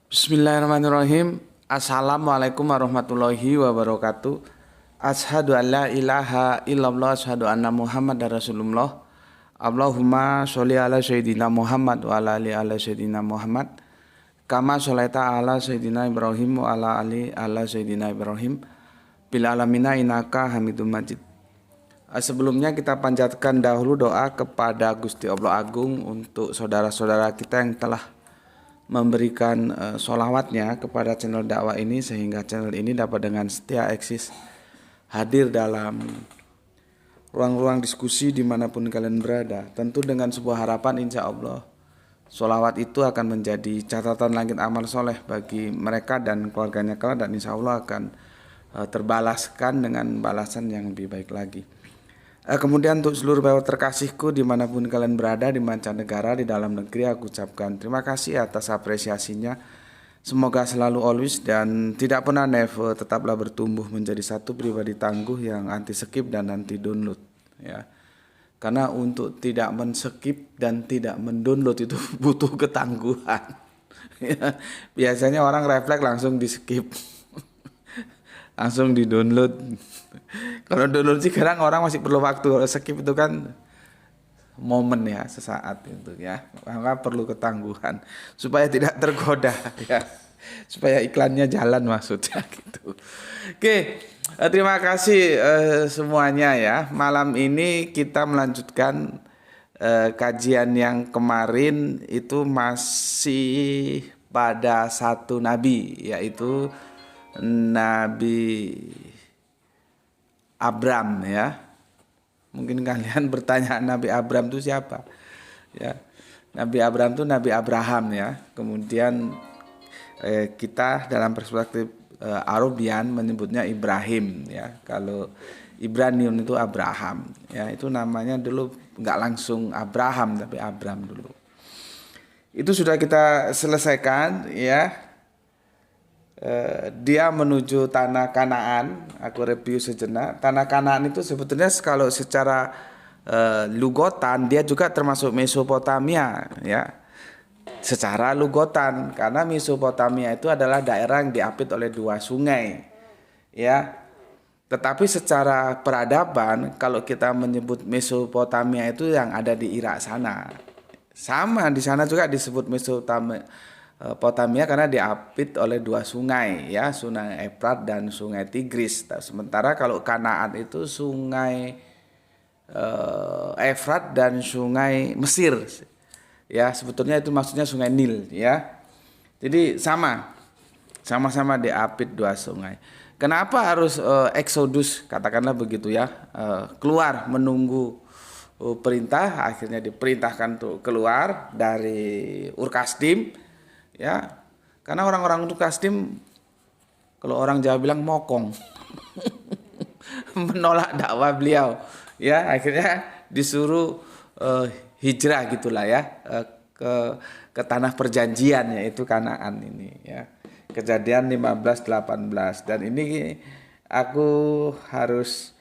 Bismillahirrahmanirrahim. Assalamualaikum warahmatullahi wabarakatuh. Asyhadu an la ilaha illallah, asyhadu anna Muhammadar Rasulullah. Allahumma sholli ala sayyidina Muhammad wa ala ali ala sayyidina Muhammad. Kama sholaita ala sayyidina Ibrahim wa ala ali ala sayyidina Ibrahim. Bil alamina innaka Hamidum Majid. Sebelumnya kita panjatkan dahulu doa kepada Gusti Allah Agung untuk saudara-saudara kita yang telah memberikan sholawatnya kepada channel dakwah ini, sehingga channel ini dapat dengan setia eksis hadir dalam ruang-ruang diskusi dimanapun kalian berada. Tentu dengan sebuah harapan, insya Allah sholawat itu akan menjadi catatan langit amal soleh bagi mereka dan keluarganya kelak, dan insya Allah akan terbalaskan dengan balasan yang lebih baik lagi. Kemudian untuk seluruh bapak terkasihku dimanapun kalian berada, di mancanegara, di dalam negeri, aku ucapkan terima kasih atas apresiasinya. Semoga selalu always dan tidak pernah never, tetaplah bertumbuh menjadi satu pribadi tangguh yang anti skip dan anti download, ya. Karena untuk tidak men-skip dan tidak mendownload itu butuh ketangguhan. Ya, biasanya orang refleks langsung di skip, langsung di download. Kalau download sih kadang orang masih perlu waktu. Kalau skip itu kan momen, ya, sesaat itu, ya. Maka perlu ketangguhan supaya tidak tergoda, ya. Supaya iklannya jalan maksudnya gitu. Oke, terima kasih semuanya, ya. Malam ini kita melanjutkan kajian yang kemarin itu masih pada satu nabi, yaitu Nabi Abram, ya. Mungkin kalian bertanya Nabi Abram itu siapa? Ya. Nabi Abram itu Nabi Abraham, ya. Kemudian kita dalam perspektif Arabian menyebutnya Ibrahim, ya. Kalau Ibranium itu Abraham, ya. Itu namanya dulu nggak langsung Abraham tapi Abram dulu. Itu sudah kita selesaikan, ya. Dia menuju tanah Kanaan. Aku review sejenak. Tanah Kanaan itu sebetulnya kalau secara lugotan dia juga termasuk Mesopotamia, ya. Secara lugotan, karena Mesopotamia itu adalah daerah yang diapit oleh dua sungai, ya. Tetapi secara peradaban kalau kita menyebut Mesopotamia itu yang ada di Irak sana. Sama di sana juga disebut Mesopotamia karena diapit oleh dua sungai, ya, Sungai Efrat dan Sungai Tigris. Sementara kalau Kanaan itu Sungai Efrat dan Sungai Mesir, ya. Sebetulnya itu maksudnya Sungai Nil, ya. Jadi sama-sama diapit dua sungai. Kenapa harus eksodus, katakanlah begitu, ya, keluar menunggu perintah, akhirnya diperintahkan untuk keluar dari Ur Kasdim, ya. Karena orang-orang Ur Kasdim, kalau orang Jawa bilang mokong, menolak dakwah beliau, ya. Akhirnya disuruh hijrah gitulah, ya, ke tanah perjanjian, yaitu Kanaan ini, ya. Kejadian 15:18. Dan ini aku harus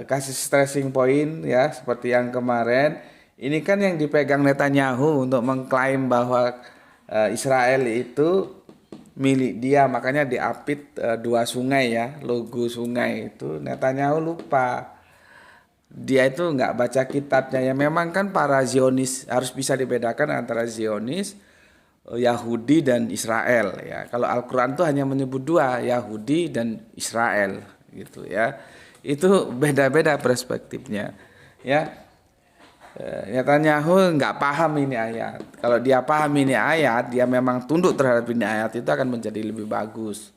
kasih stressing point, ya, seperti yang kemarin. Ini kan yang dipegang Netanyahu untuk mengklaim bahwa Israel itu milik dia, makanya diapit dua sungai, ya, logo sungai itu. Netanyahu lupa, dia itu nggak baca kitabnya, ya. Memang kan para Zionis harus bisa dibedakan antara Zionis, Yahudi dan Israel, ya. Kalau Al-Quran tuh hanya menyebut dua, Yahudi dan Israel, gitu, ya. Itu beda-beda perspektifnya, ya. Netanyahu nggak paham ini ayat. Kalau dia paham ini ayat, dia memang tunduk terhadap ini ayat, itu akan menjadi lebih bagus.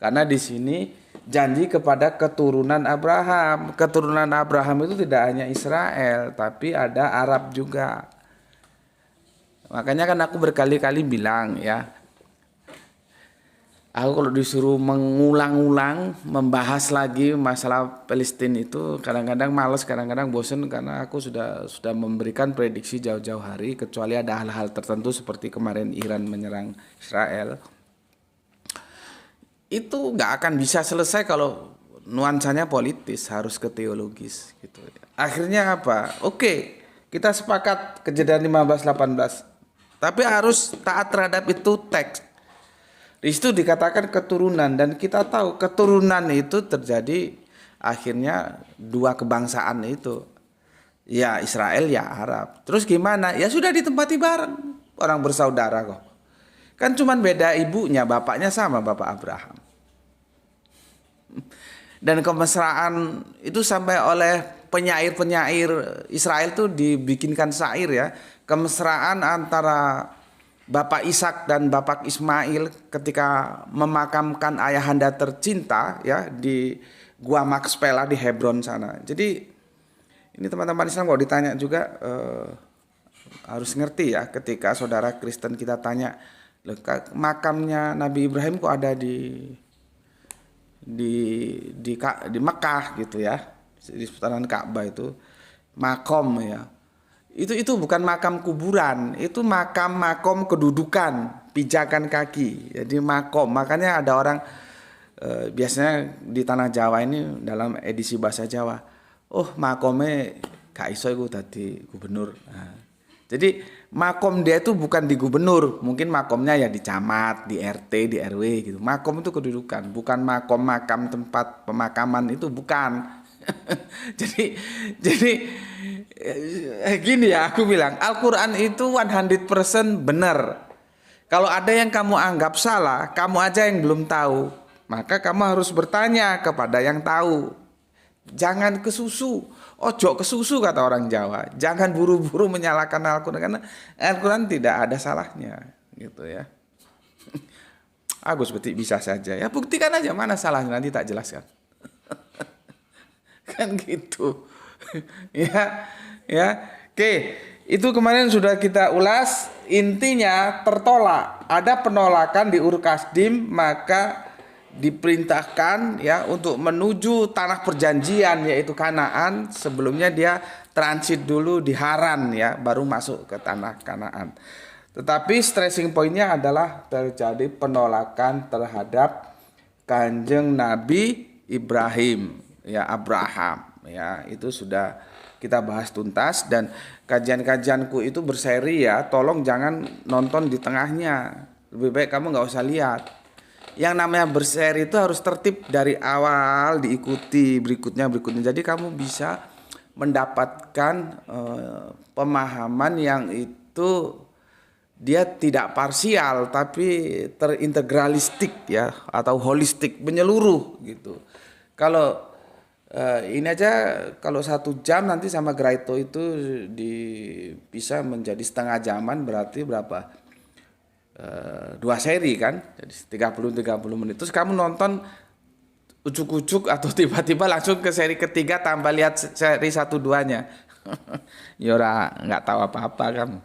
Karena di sini janji kepada keturunan Abraham. Keturunan Abraham itu tidak hanya Israel, tapi ada Arab juga. Makanya kan aku berkali-kali bilang, ya, aku kalau disuruh mengulang-ulang membahas lagi masalah Palestina itu kadang-kadang malas, kadang-kadang bosen, karena aku sudah memberikan prediksi jauh-jauh hari, kecuali ada hal-hal tertentu seperti kemarin Iran menyerang Israel. Itu nggak akan bisa selesai kalau nuansanya politis, harus ke teologis, gitu. Akhirnya apa? Oke, kita sepakat kejadian 15:18. Tapi harus taat terhadap itu teks. Di situ dikatakan keturunan, dan kita tahu keturunan itu terjadi akhirnya dua kebangsaan itu. Ya Israel ya Arab. Terus gimana? Ya sudah ditempati bareng. Orang bersaudara kok. Kan cuman beda ibunya, bapaknya sama Bapak Abraham. Dan kemesraan itu sampai oleh penyair-penyair Israel tuh dibikinkan syair ya. Kemesraan antara Bapak Ishak dan Bapak Ismail ketika memakamkan ayahanda tercinta ya di Gua Makspela di Hebron sana. Jadi ini teman-teman Islam kalau ditanya juga harus ngerti ya, ketika saudara Kristen kita tanya, makamnya Nabi Ibrahim kok ada di Mekah gitu ya, di seputaran Ka'bah itu makom ya. Itu bukan makam kuburan, itu makom kedudukan, pijakan kaki. Jadi makom, makanya ada orang biasanya di tanah Jawa ini dalam edisi bahasa Jawa, oh makome gak iso iku dadi gubernur. Nah, jadi makom dia itu bukan di gubernur, mungkin makomnya ya di camat, di RT, di RW gitu. Makom itu kedudukan, bukan makom makam tempat pemakaman, itu bukan. jadi gini ya, aku bilang Al-Quran itu 100% benar. Kalau ada yang kamu anggap salah, kamu aja yang belum tahu, maka kamu harus bertanya kepada yang tahu. Jangan kesusu, ojo kesusu kata orang Jawa. Jangan buru-buru menyalahkan Al-Quran, karena Al-Quran tidak ada salahnya gitu ya. Agus Betik bisa saja ya, buktikan aja mana salahnya, nanti tak jelaskan. Kan gitu. ya Oke, itu kemarin sudah kita ulas. Intinya tertolak, ada penolakan di Ur-Kasdim, maka diperintahkan ya untuk menuju tanah perjanjian yaitu Kanaan. Sebelumnya dia transit dulu di Haran ya, baru masuk ke tanah Kanaan. Tetapi stressing pointnya adalah terjadi penolakan terhadap Kanjeng Nabi Ibrahim ya, Abraham ya, itu sudah kita bahas tuntas. Dan kajian-kajianku itu berseri ya, tolong jangan nonton di tengahnya, lebih baik kamu nggak usah lihat. Yang namanya berseri itu harus tertib dari awal, diikuti berikutnya. Jadi kamu bisa mendapatkan pemahaman yang itu dia tidak parsial tapi terintegralistik ya, atau holistik, menyeluruh gitu. Kalau ini aja kalau 1 jam nanti sama Graito itu bisa menjadi setengah jaman, berarti berapa? 2 seri kan, jadi 30 menit. Terus kamu nonton ucuk-ucuk atau tiba-tiba langsung ke seri ketiga tanpa lihat seri 1-2-nya. Ya nggak tahu apa-apa kamu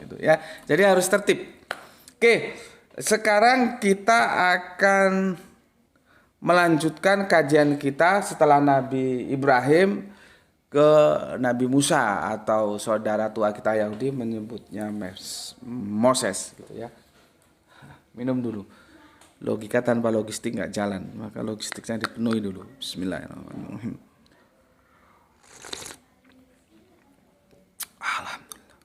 gitu ya. Jadi harus tertib. Oke, sekarang kita akan melanjutkan kajian kita setelah Nabi Ibrahim ke Nabi Musa, atau saudara tua kita Yahudi menyebutnya Moses gitu ya. Minum dulu. Logika tanpa logistik nggak jalan, maka logistiknya dipenuhi dulu. Bismillahirrahmanirrahim. Alhamdulillah.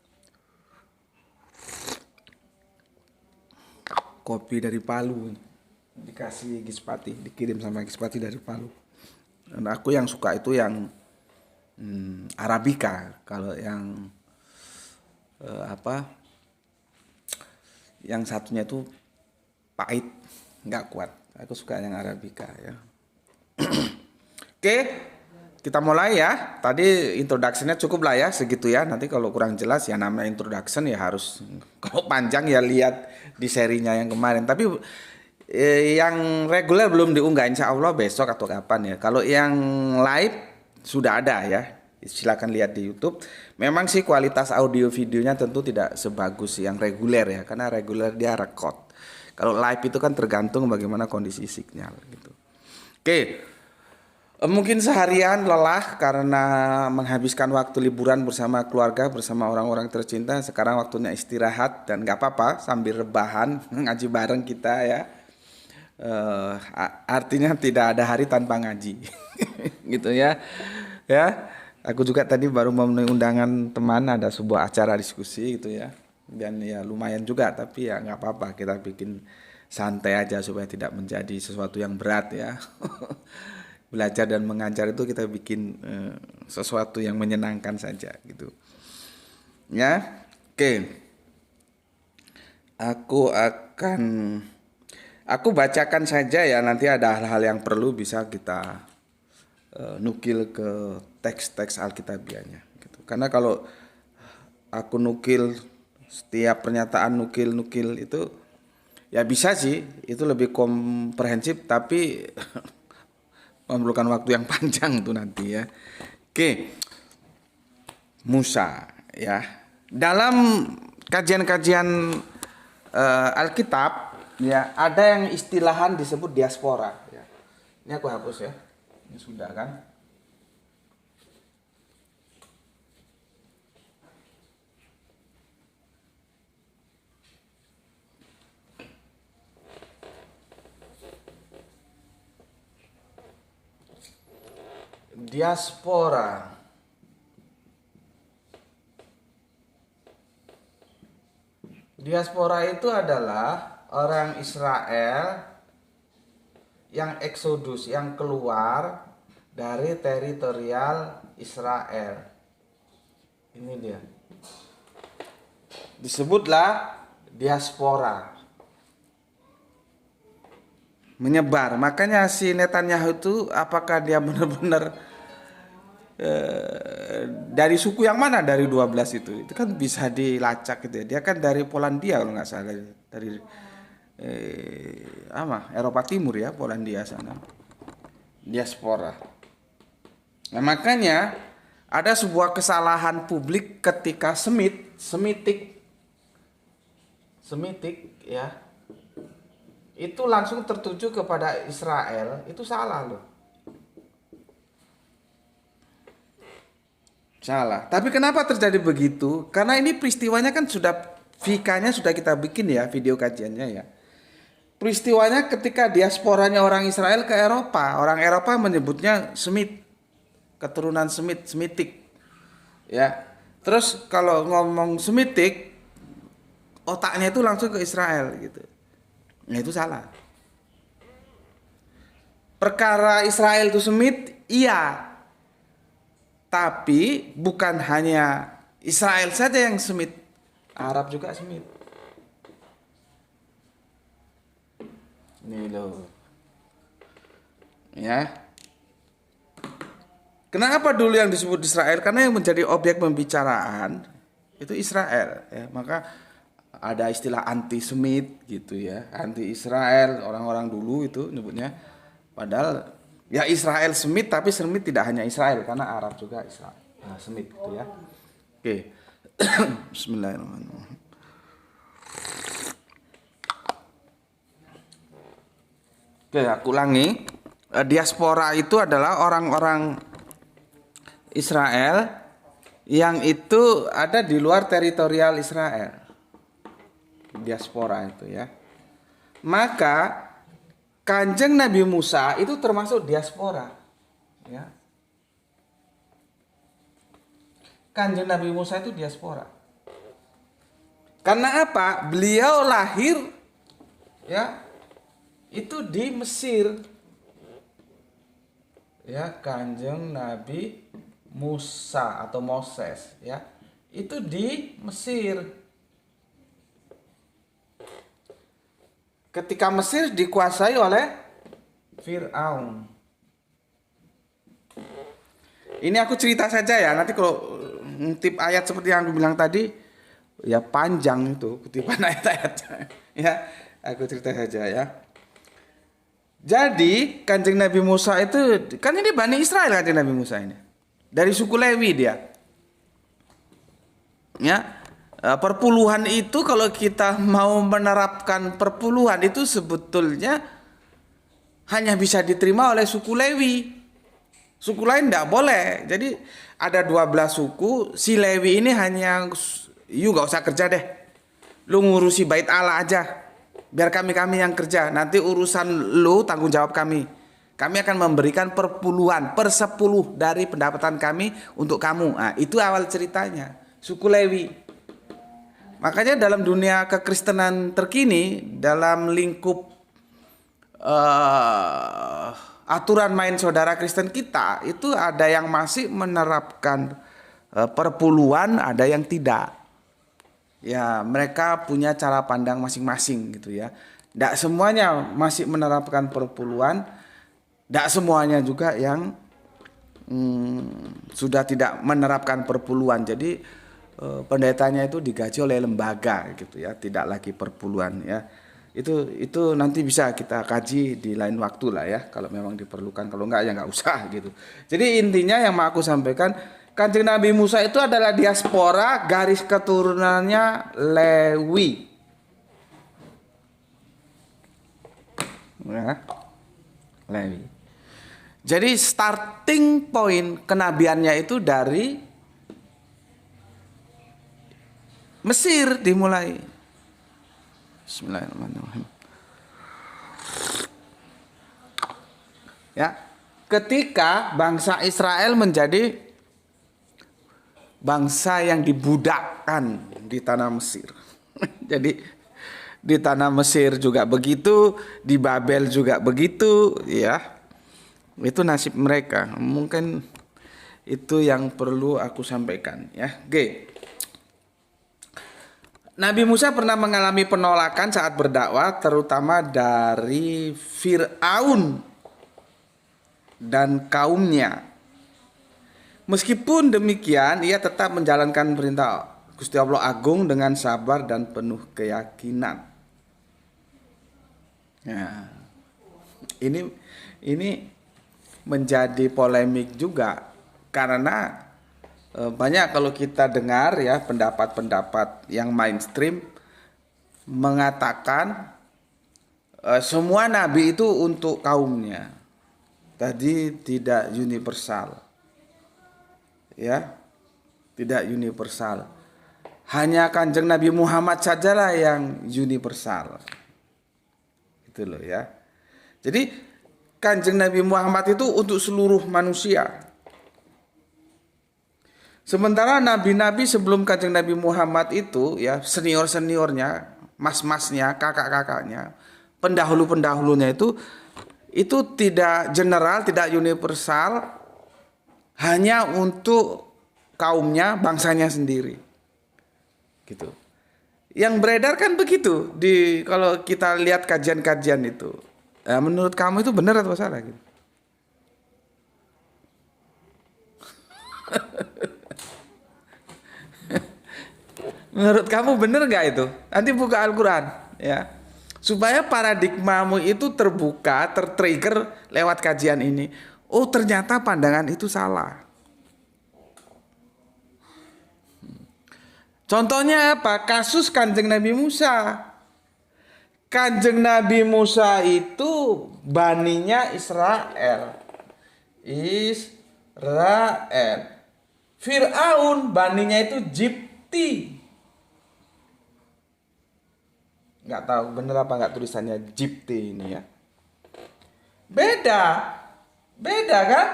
Kopi dari Palu, dikasih Gispati, dikirim sama Gispati dari Palu. Dan aku yang suka itu yang Arabica. Kalau yang yang satunya itu pahit, nggak kuat. Aku suka yang Arabica ya. Oke, kita mulai ya. Tadi introduction-nya cukup lah ya, segitu ya. Nanti kalau kurang jelas ya, namanya introduction ya harus, kalau panjang ya lihat di serinya yang kemarin. Tapi yang reguler belum diunggah, insya Allah besok atau kapan ya. Kalau yang live sudah ada ya, silakan lihat di YouTube. Memang sih kualitas audio videonya tentu tidak sebagus yang reguler ya, karena reguler dia record. Kalau live itu kan tergantung bagaimana kondisi sinyal gitu. Oke, mungkin seharian lelah karena menghabiskan waktu liburan bersama keluarga, bersama orang-orang tercinta. Sekarang waktunya istirahat, dan nggak apa-apa sambil rebahan ngaji bareng kita ya. Artinya tidak ada hari tanpa ngaji gitu ya. Ya, aku juga tadi baru memenuhi undangan teman, ada sebuah acara diskusi gitu ya. Dan ya lumayan juga, tapi ya nggak apa-apa, kita bikin santai aja supaya tidak menjadi sesuatu yang berat ya. Belajar dan mengajar itu kita bikin sesuatu yang menyenangkan saja gitu. Ya. Oke. Aku bacakan saja ya, nanti ada hal-hal yang perlu bisa kita nukil ke teks-teks Alkitabiahnya gitu. Karena kalau aku nukil setiap pernyataan nukil itu ya bisa sih, itu lebih komprehensif tapi memerlukan waktu yang panjang tuh nanti ya. Oke. Musa ya. Dalam kajian-kajian Alkitab ya, ada yang istilahan disebut diaspora ya. Ini aku hapus ya. Ini sudah kan? Diaspora. Diaspora itu adalah orang Israel yang eksodus, yang keluar dari teritorial Israel. Ini dia. Disebutlah diaspora. Menyebar. Makanya si Netanyahu itu apakah dia benar-benar dari suku yang mana dari 12 itu kan bisa dilacak gitu ya. Dia kan dari Polandia kalau nggak salah, dari Eropa Timur ya, Polandia sana. Diaspora. Nah, makanya ada sebuah kesalahan publik ketika Semitik ya, itu langsung tertuju kepada Israel, itu salah loh. Salah. Tapi kenapa terjadi begitu? Karena ini peristiwanya kan sudah, fikanya sudah kita bikin ya, video kajiannya ya. Peristiwanya ketika diasporanya orang Israel ke Eropa. Orang Eropa menyebutnya Semit. Keturunan Semitik. Ya. Terus kalau ngomong Semitik, otaknya itu langsung ke Israel gitu. Nah, itu salah. Perkara Israel itu Semit, iya. Tapi bukan hanya Israel saja yang Semit, Arab juga Semit. Ini loh. Ya. Kenapa dulu yang disebut Israel? Karena yang menjadi objek pembicaraan itu Israel ya. Maka ada istilah anti-Semit gitu ya. Anti-Israel, orang-orang dulu itu nyebutnya. Padahal ya Israel Semit, tapi Semit tidak hanya Israel karena Arab juga Israel. Nah, Semit gitu ya. Oke. Bismillahirrahmanirrahim. Oke, aku ulangi. Diaspora itu adalah orang-orang Israel yang itu ada di luar teritorial Israel. Diaspora itu ya. Maka Kanjeng Nabi Musa itu termasuk diaspora, ya. Kanjeng Nabi Musa itu diaspora. Karena apa? Beliau lahir, ya, itu di Mesir, ya. Kanjeng Nabi Musa atau Moses, ya, itu di Mesir. Ketika Mesir dikuasai oleh Fir'aun. Ini aku cerita saja ya. Nanti kalau tip ayat seperti yang aku bilang tadi, ya panjang itu kutipan ayat-ayatnya. Ya, aku cerita saja ya. Jadi Kanjeng Nabi Musa itu, kan ini Bani Israel Kanjeng Nabi Musa ini. Dari suku Lewi dia. Ya. Perpuluhan itu kalau kita mau menerapkan perpuluhan itu sebetulnya hanya bisa diterima oleh suku Lewi. Suku lain tidak boleh. Jadi ada 12 suku, si Lewi ini hanya, you gak usah kerja deh. Lu ngurusi bait Allah aja. Biar kami yang kerja. Nanti urusan lu tanggung jawab kami. Kami akan memberikan perpuluhan, 1/10 dari pendapatan kami untuk kamu. Nah, itu awal ceritanya. Suku Lewi. Makanya dalam dunia kekristenan terkini, dalam lingkup aturan main saudara Kristen kita, itu ada yang masih menerapkan perpuluhan, ada yang tidak. Ya, mereka punya cara pandang masing-masing gitu ya. Tidak semuanya masih menerapkan perpuluhan, tidak semuanya juga yang sudah tidak menerapkan perpuluhan. Jadi pendetanya itu digaji oleh lembaga gitu ya, tidak lagi perpuluhan ya. Itu nanti bisa kita kaji di lain waktu lah ya, kalau memang diperlukan. Kalau enggak ya enggak usah gitu. Jadi intinya yang mau aku sampaikan, Kanjeng Nabi Musa itu adalah diaspora, garis keturunannya Lewi. Ya, Lewi. Jadi starting point kenabiannya itu dari Mesir dimulai. Bismillahirrahmanirrahim. Ya, ketika bangsa Israel menjadi bangsa yang dibudakkan di tanah Mesir. Jadi di tanah Mesir juga begitu, di Babel juga begitu, ya. Itu nasib mereka. Mungkin itu yang perlu aku sampaikan ya. G. Nabi Musa pernah mengalami penolakan saat berdakwah, terutama dari Fir'aun dan kaumnya. Meskipun demikian, ia tetap menjalankan perintah Gusti Allah Agung dengan sabar dan penuh keyakinan. Ya. Ini menjadi polemik juga karena banyak kalau kita dengar ya pendapat-pendapat yang mainstream mengatakan semua nabi itu untuk kaumnya. Tadi tidak universal. Ya. Tidak universal. Hanya Kanjeng Nabi Muhammad sajalah yang universal. Itu loh ya. Jadi Kanjeng Nabi Muhammad itu untuk seluruh manusia. Sementara nabi-nabi sebelum Kanjeng Nabi Muhammad itu ya senior-seniornya, mas-masnya, kakak-kakaknya, pendahulu-pendahulunya itu tidak general, tidak universal, hanya untuk kaumnya, bangsanya sendiri. Gitu. Yang beredar kan begitu kalau kita lihat kajian-kajian itu. Ya, menurut kamu itu benar atau salah gitu? Menurut kamu benar gak itu? Nanti buka Al-Quran ya. Supaya paradigmamu itu terbuka, tertrigger lewat kajian ini. Oh ternyata pandangan itu salah. Contohnya apa? Kasus Kanjeng Nabi Musa. Kanjeng Nabi Musa itu baninya Israel. Fir'aun baninya itu Jipti. Nggak tahu bener apa nggak tulisannya Jipti ini ya. Beda kan?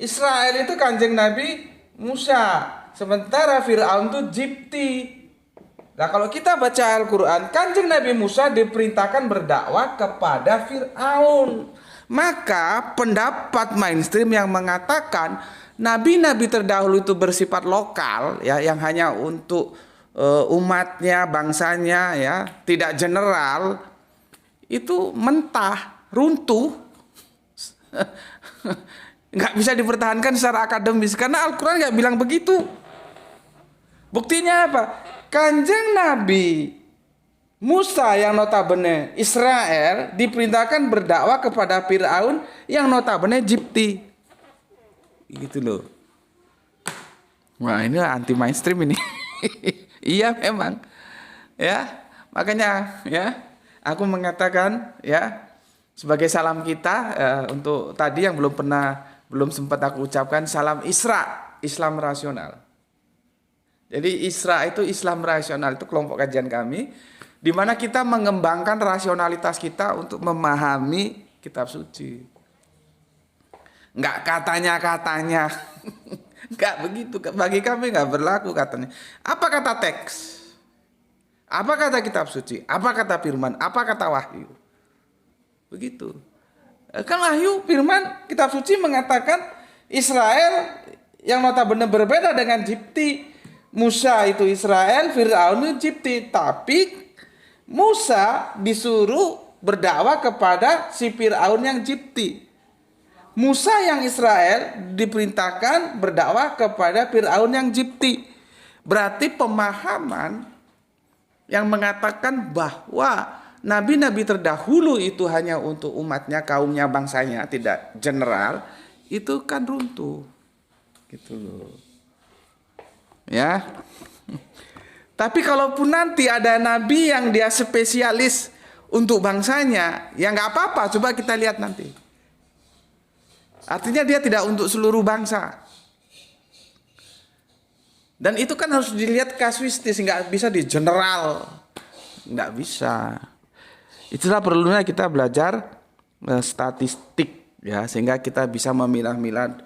Israel itu Kanjeng Nabi Musa. Sementara Fir'aun itu Jipti. Nah kalau kita baca Al-Quran, Kanjeng Nabi Musa diperintahkan berdakwah kepada Fir'aun. Maka pendapat mainstream yang mengatakan nabi-nabi terdahulu itu bersifat lokal, ya, yang hanya untuk umatnya, bangsanya, ya, tidak general, itu mentah, runtuh, nggak bisa dipertahankan secara akademis karena Al-Quran nggak bilang begitu. Buktinya apa? Kanjeng Nabi Musa yang notabene Israel diperintahkan berdakwah kepada Fir'aun yang notabene Jipti. Gitu loh. Wah ini anti mainstream ini. Iya memang. Ya, makanya ya aku mengatakan ya sebagai salam kita untuk tadi yang belum sempat aku ucapkan, salam Isra, Islam rasional. Jadi Isra itu Islam rasional, itu kelompok kajian kami, di mana kita mengembangkan rasionalitas kita untuk memahami kitab suci. Enggak katanya, enggak begitu. Bagi kami enggak berlaku katanya. Apa kata teks? Apa kata kitab suci? Apa kata firman? Apa kata wahyu? Begitu. Kan wahyu, firman, kitab suci mengatakan Israel yang notabene berbeda dengan Jipti. Musa itu Israel, Fir'aun itu Jipti. Tapi Musa disuruh berdakwah kepada si Fir'aun yang Jipti. Musa yang Israel diperintahkan berdakwah kepada Fir'aun yang Jipti. Berarti pemahaman yang mengatakan bahwa nabi-nabi terdahulu itu hanya untuk umatnya, kaumnya, bangsanya, tidak general, itu kan runtuh. Gitu loh. Ya. Tapi kalaupun nanti ada nabi yang dia spesialis untuk bangsanya, ya nggak apa-apa, coba kita lihat nanti. Artinya dia tidak untuk seluruh bangsa. Dan itu kan harus dilihat kasuistis, nggak bisa di general, nggak bisa. Itulah perlunya kita belajar statistik, ya, sehingga kita bisa memilah-milah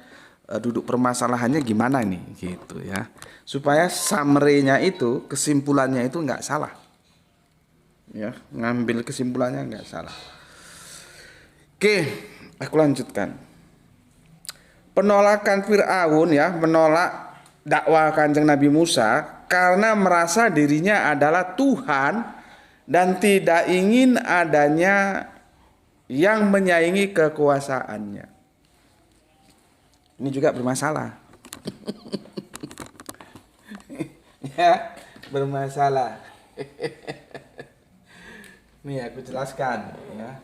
duduk permasalahannya gimana nih, gitu ya, supaya summary-nya itu, kesimpulannya itu nggak salah, ya, ngambil kesimpulannya nggak salah. Oke, aku lanjutkan. Penolakan Fir'aun, ya, menolak dakwah Kanjeng Nabi Musa karena merasa dirinya adalah Tuhan dan tidak ingin adanya yang menyaingi kekuasaannya. Ini juga bermasalah. Ya, bermasalah. Nih aku jelaskan, ya.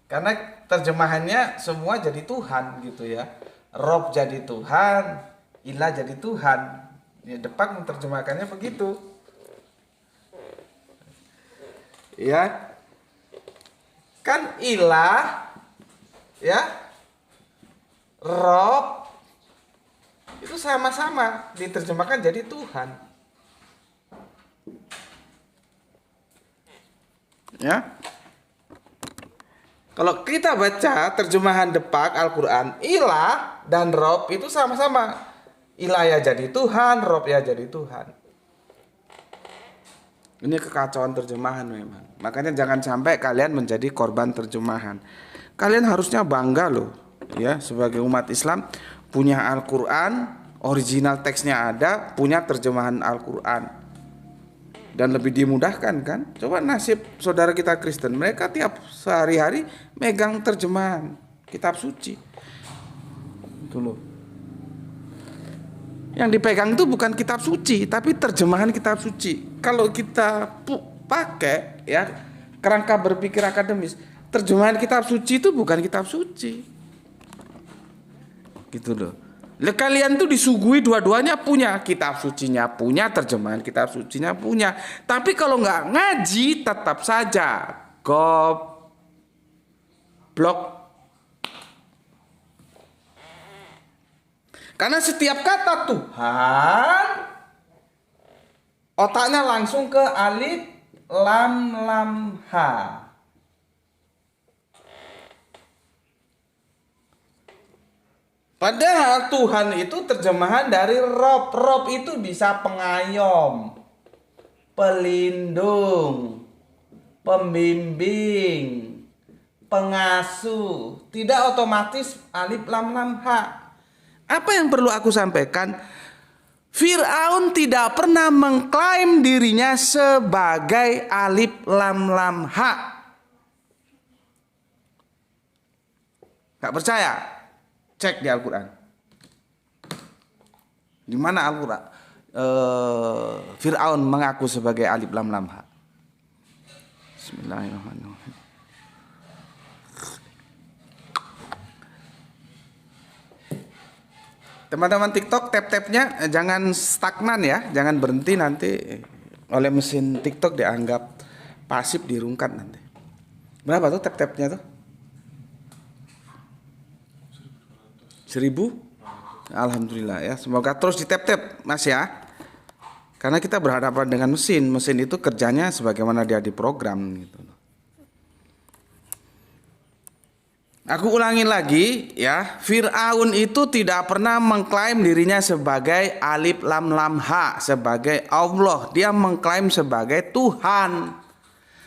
Karena terjemahannya semua jadi Tuhan gitu ya. Rob jadi Tuhan, Ilah jadi Tuhan. Ya, Depak menerjemahkannya begitu. Ya. Kan Ilah, ya, Rob itu sama-sama diterjemahkan jadi Tuhan. Ya. Kalau kita baca terjemahan Depak Al-Quran, Ilah dan Rob itu sama-sama. Ilah ya jadi Tuhan, Rob ya jadi Tuhan. Ini kekacauan terjemahan memang. Makanya jangan sampai kalian menjadi korban terjemahan. Kalian harusnya bangga loh, ya, sebagai umat Islam punya Al-Quran, original teksnya ada, punya terjemahan Al-Quran. Dan lebih dimudahkan kan. Coba nasib saudara kita Kristen, mereka tiap sehari-hari megang terjemahan kitab suci. Itu loh. Yang dipegang itu bukan kitab suci, tapi terjemahan kitab suci. Kalau kita pakai, ya, kerangka berpikir akademis, terjemahan kitab suci itu bukan kitab suci. Gitu loh. Kalian tuh disuguhi dua-duanya, punya kitab sucinya, punya terjemahan kitab sucinya, punya. Tapi kalau nggak ngaji tetap saja goblok. Karena setiap kata Tuhan, otaknya langsung ke alif, lam, ha. Padahal Tuhan itu terjemahan dari Rob. Rob itu bisa pengayom, pelindung, pembimbing, pengasuh. Tidak otomatis alif lam ha. Apa yang perlu aku sampaikan? Fir'aun tidak pernah mengklaim dirinya sebagai alif lam ha. Gak percaya? Cek di Al-Quran. Di mana Al-Quran? Fir'aun mengaku sebagai alif lam ha. Bismillahirrahmanirrahim. Teman-teman TikTok, tap-tapnya jangan stagnan ya, jangan berhenti, nanti oleh mesin TikTok dianggap pasif, dirungkat nanti. Berapa tuh tap-tapnya tuh? 1000? Alhamdulillah ya, semoga terus di tap-tap Mas ya. Karena kita berhadapan dengan mesin itu kerjanya sebagaimana dia diprogram gitu. Aku ulangi lagi ya, Fir'aun itu tidak pernah mengklaim dirinya sebagai alif lam lam ha, sebagai Allah. Dia mengklaim sebagai Tuhan.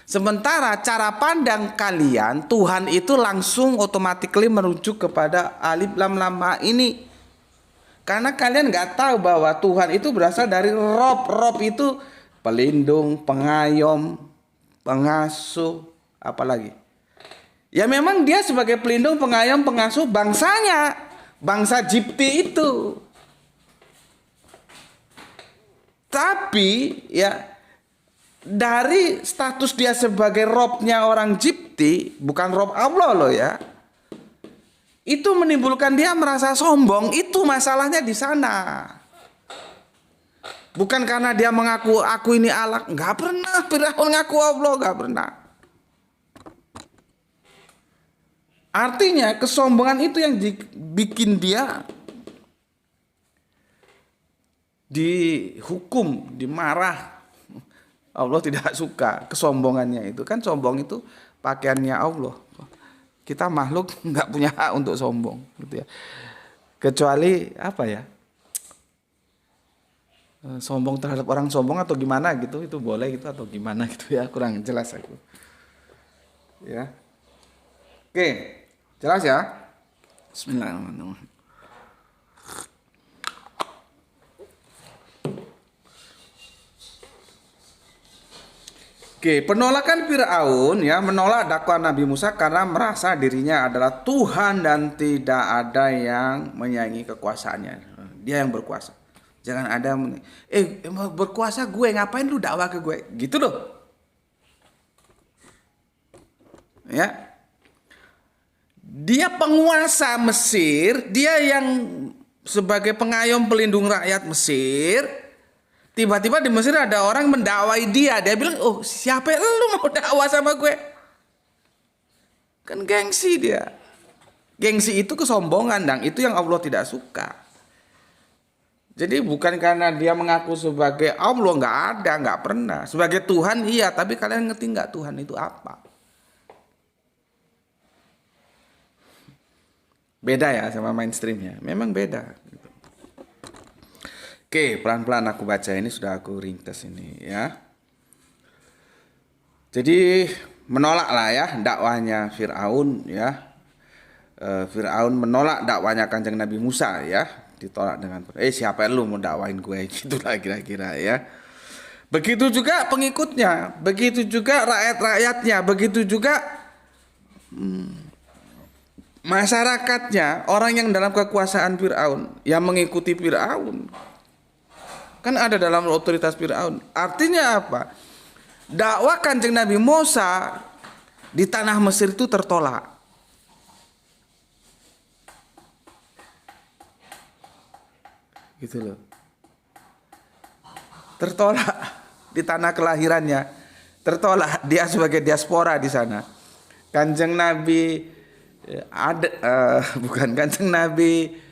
Sementara cara pandang kalian, Tuhan itu langsung otomatis merujuk kepada alif lam lam ha ini. Karena kalian nggak tahu bahwa Tuhan itu berasal dari Rob. Rob itu pelindung, pengayom, pengasuh, apalagi. Ya memang dia sebagai pelindung, pengayom, pengasuh bangsanya, bangsa Jipti itu. Tapi ya dari status dia sebagai robnya orang Jipti, bukan rob Allah loh ya. Itu menimbulkan dia merasa sombong, itu masalahnya di sana. Bukan karena dia mengaku aku ini Allah, nggak pernah Firaun ngaku Allah, nggak pernah. Artinya kesombongan itu yang bikin dia dihukum, dimarah. Allah tidak suka kesombongannya itu. Kan sombong itu pakaiannya Allah. Kita makhluk nggak punya hak untuk sombong, gitu ya. Kecuali apa ya? Sombong terhadap orang sombong atau gimana gitu, itu boleh gitu atau gimana gitu ya, kurang jelas aku. Ya. Oke. Jelas ya? Bismillahirrahmanirrahim. Oke, penolakan Fir'aun ya, menolak dakwah Nabi Musa karena merasa dirinya adalah Tuhan dan tidak ada yang menyaingi kekuasaannya. Dia yang berkuasa. Jangan ada berkuasa gue, ngapain lu dakwah ke gue? Gitu loh. Ya. Dia penguasa Mesir, dia yang sebagai pengayom pelindung rakyat Mesir. Tiba-tiba di Mesir ada orang mendakwai dia. Dia bilang, oh siapa lu mau dakwah sama gue? Kan gengsi dia. Gengsi itu kesombongan, dan itu yang Allah tidak suka. Jadi bukan karena dia mengaku sebagai Allah, nggak ada, nggak pernah. Sebagai Tuhan iya, tapi kalian ngerti nggak Tuhan itu apa? Beda ya sama mainstreamnya, memang beda. Oke, pelan-pelan aku baca, ini sudah aku ringkas ini ya. Jadi menolak lah ya dakwahnya Fir'aun ya. Fir'aun menolak dakwahnya Kanjeng Nabi Musa ya, ditolak dengan siapa lu mau dakwain gue, gitulah kira-kira ya. Begitu juga pengikutnya, begitu juga rakyat-rakyatnya, begitu juga masyarakatnya, orang yang dalam kekuasaan Fir'aun, yang mengikuti Fir'aun. Kan ada dalam otoritas Fir'aun. Artinya apa? Dakwah Kanjeng Nabi Musa di tanah Mesir itu tertolak. Gitu loh. Tertolak di tanah kelahirannya. Tertolak dia sebagai diaspora di sana. Kanjeng Nabi bukan Kanjeng Nabi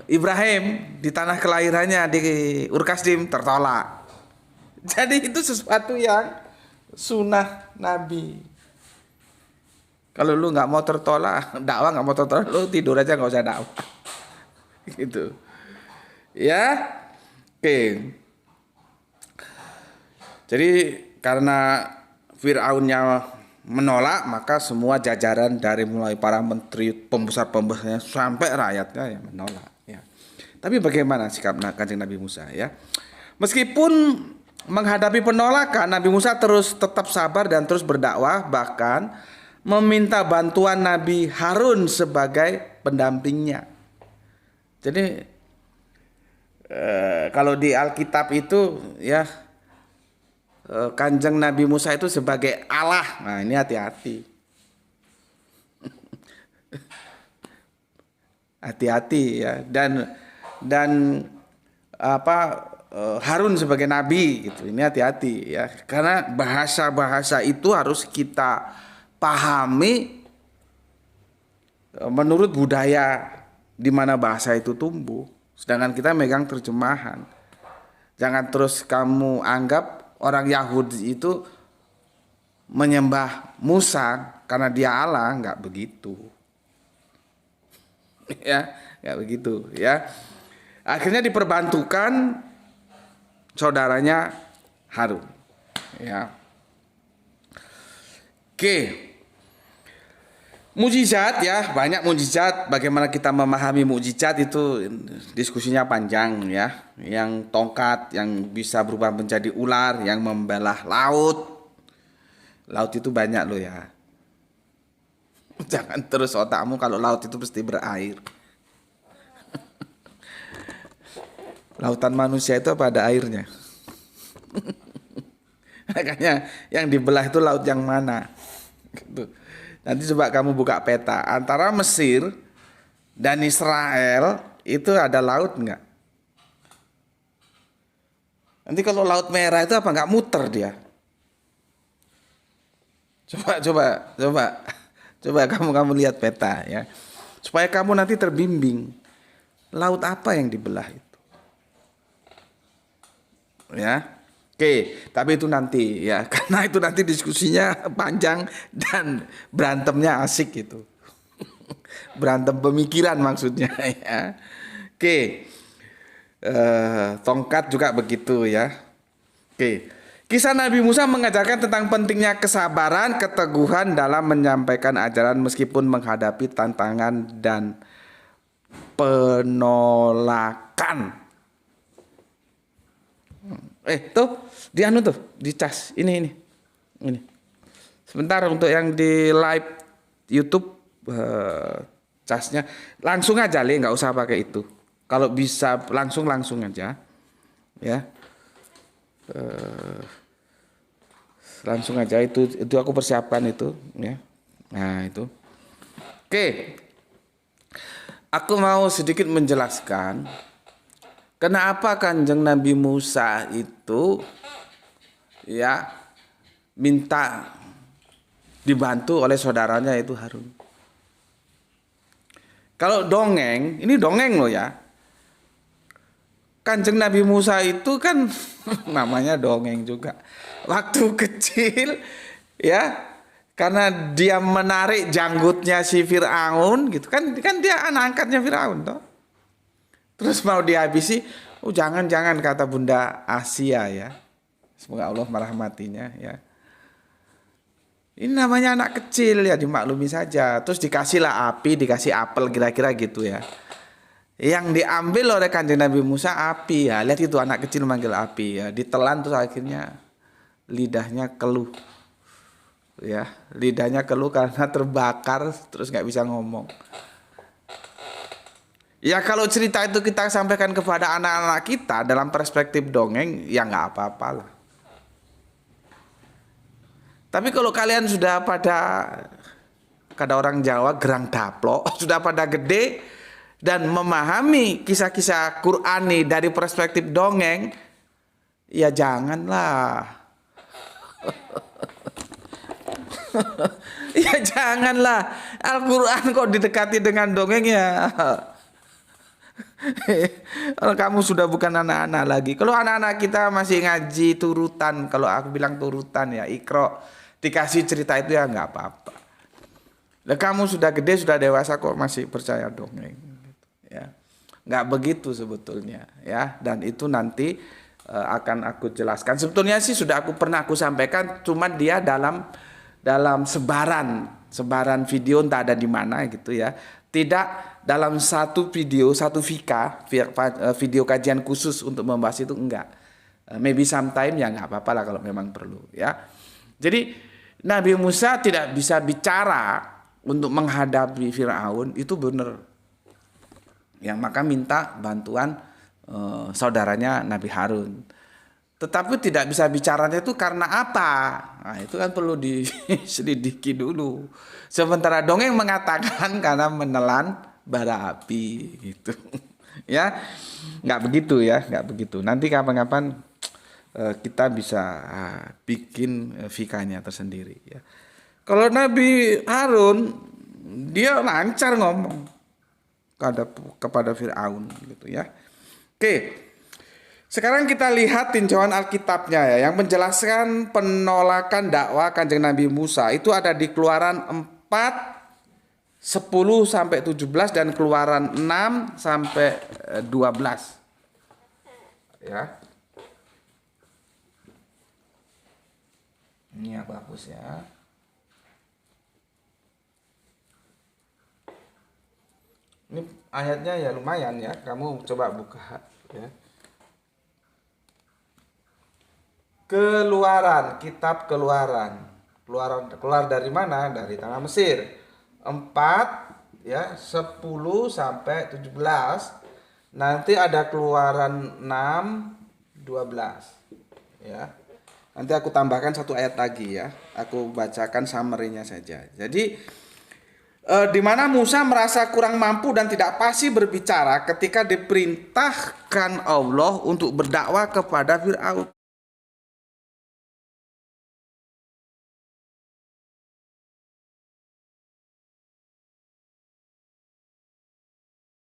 Ibrahim di tanah kelahirannya di Urkasdim tertolak. Jadi itu sesuatu yang sunnah Nabi. Kalau lu nggak mau tertolak, dakwah nggak mau tertolak, lu tidur aja nggak usah dakwah. Gitu. Ya, oke. Jadi karena Fir'aunnya menolak, maka semua jajaran dari mulai para menteri, pembesar-pembesarnya sampai rakyatnya yang menolak ya. Tapi bagaimana sikap Kanjeng Nabi Musa ya? Meskipun menghadapi penolakan, Nabi Musa terus tetap sabar dan terus berdakwah, bahkan meminta bantuan Nabi Harun sebagai pendampingnya. Jadi kalau di Alkitab itu ya, Kanjeng Nabi Musa itu sebagai Allah. Nah, ini hati-hati. Hati-hati ya. Dan Harun sebagai nabi gitu. Ini hati-hati ya. Karena bahasa-bahasa itu harus kita pahami menurut budaya di mana bahasa itu tumbuh. Sedangkan kita megang terjemahan. Jangan terus kamu anggap orang Yahudi itu menyembah Musa karena dia Allah, nggak begitu. Ya, nggak begitu ya. Akhirnya diperbantukan saudaranya Harun. Ya. Oke. Mukjizat ya, banyak mukjizat. Bagaimana kita memahami mukjizat itu diskusinya panjang ya. Yang tongkat yang bisa berubah menjadi ular, yang membelah laut. Laut itu banyak loh ya. Jangan terus otakmu kalau laut itu pasti berair. Lautan manusia itu apa ada airnya? Makanya yang dibelah itu laut yang mana? Gitu. Nanti coba kamu buka peta antara Mesir dan Israel itu ada laut nggak? Nanti kalau laut merah itu apa nggak muter dia? Coba kamu lihat peta ya, supaya kamu nanti terbimbing laut apa yang dibelah itu, ya. Oke, tapi itu nanti ya, karena itu nanti diskusinya panjang dan berantemnya asik gitu. Berantem pemikiran maksudnya ya. Oke, tongkat juga begitu ya. Oke, kisah Nabi Musa mengajarkan tentang pentingnya kesabaran, keteguhan dalam menyampaikan ajaran meskipun menghadapi tantangan dan penolakan. Tuh, di anu tuh, di cas. Ini. Sebentar untuk yang di live YouTube casnya langsung aja, nggak usah pakai itu. Kalau bisa langsung aja, ya. Langsung aja itu aku persiapkan itu, ya. Nah itu. Oke, aku mau sedikit menjelaskan. Kenapa Kanjeng Nabi Musa itu ya minta dibantu oleh saudaranya itu Harun. Kalau dongeng, ini dongeng loh ya. Kanjeng Nabi Musa itu kan namanya dongeng juga. Waktu kecil ya, karena dia menarik janggutnya si Fir'aun gitu kan dia anak angkatnya Fir'aun toh. Terus mau dihabisi, jangan kata Bunda Asia ya. Semoga Allah merahmatinya ya. Ini namanya anak kecil ya, dimaklumi saja. Terus dikasihlah api, dikasih apel kira-kira gitu ya. Yang diambil oleh Kanjeng Nabi Musa api ya. Lihat itu anak kecil manggil api ya. Ditelan terus akhirnya lidahnya keluh. Ya, lidahnya keluh karena terbakar terus nggak bisa ngomong. Ya kalau cerita itu kita sampaikan kepada anak-anak kita dalam perspektif dongeng, ya nggak apa-apa lah. Tapi kalau kalian sudah pada, kata orang Jawa, gerang daplok, sudah pada gede dan memahami kisah-kisah Qur'ani dari perspektif dongeng, ya janganlah. Ya janganlah. Al-Quran kok didekati dengan dongeng ya. Kalau kamu sudah bukan anak-anak lagi. Kalau anak-anak kita masih ngaji turutan, kalau aku bilang turutan ya, Iqra, dikasih cerita itu ya nggak apa-apa. Lah kamu sudah gede, sudah dewasa kok masih percaya dongeng, ya nggak begitu sebetulnya ya. Dan itu nanti akan aku jelaskan. Sebetulnya sih sudah pernah aku sampaikan, cuman dia dalam sebaran video entah ada di mana gitu ya. Tidak dalam satu video, satu video kajian khusus untuk membahas itu, enggak. Maybe sometime ya nggak apa-apa lah kalau memang perlu ya. Jadi Nabi Musa tidak bisa bicara untuk menghadapi Fir'aun, itu benar. Yang maka minta bantuan saudaranya Nabi Harun. Tetapi tidak bisa bicaranya itu karena apa? Nah, itu kan perlu diselidiki dulu. Sementara dongeng mengatakan karena menelan bara api gitu. Ya, nggak begitu ya, nggak begitu. Nanti kapan-kapan kita bisa bikin fikahnya tersendiri ya. Kalau Nabi Harun dia lancar ngomong kepada Firaun gitu ya. Oke. Sekarang kita lihat tinjauan Alkitabnya ya, yang menjelaskan penolakan dakwah Kanjeng Nabi Musa itu ada di Keluaran 4 10 sampai 17 dan Keluaran 6 sampai 12. Ya. Ini yang bagus ya. Ini ayatnya ya lumayan ya, kamu coba buka ya. Keluaran, kitab Keluaran. Keluar dari mana? Dari tanah Mesir. 4 ya, 10 sampai 17. Nanti ada Keluaran 6 12 ya. Nanti aku tambahkan satu ayat lagi ya. Aku bacakan summary-nya saja. Jadi di mana Musa merasa kurang mampu dan tidak pasti berbicara ketika diperintahkan Allah untuk berdakwah kepada Firaun.